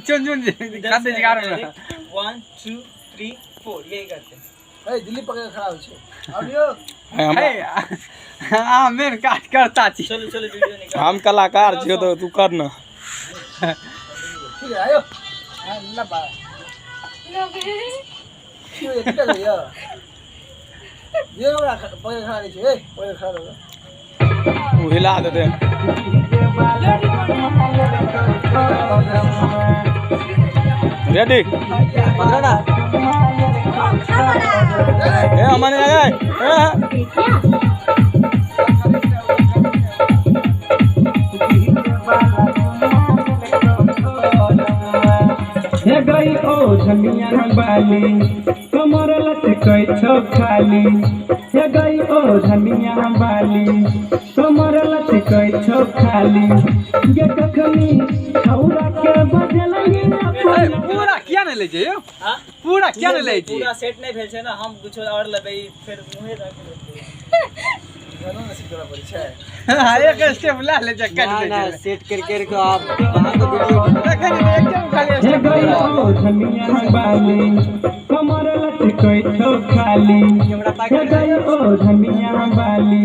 चुन चुन खाते जिगार में 1 2 3 4 यही करते हैं। ए दिल्ली पकड़ के खड़ा हो छे ऑडियो हां मेन काट करता छी। चलो चलो वीडियो निकाल। हम कलाकार छियो तो तू कर ना। ठीक है आयो ना बा क्यों ये क्या गया ये वाला पकड़ के खड़ा नहीं छे ए पकड़ के खड़ा रहो तू हिला दे दे। रेडी पकड़ ना ए अमन ए गई ओ झमिया बाली कमर लटकै छौ खाली हे गई ओ झमिया बाली कमर लटकै छौ खाली ये कखनी छौरा के बजलई पूरा क्या नहीं ले जाइयो हां पूरा क्या नहीं ले जाइयो पूरा सेट नहीं भेल छै ना हम कुछ और लेबै फिर मुहे रख देते गाना ना सीखना पड़ी छे हां एक स्टेप ला ले चक्कर ना सेट कर को आप वहां को वीडियो देखन एकदम खाली हे स्टेप गई ओ झमिया बाली कमर लटकै छौ खाली हे गई ओ झमिया बाली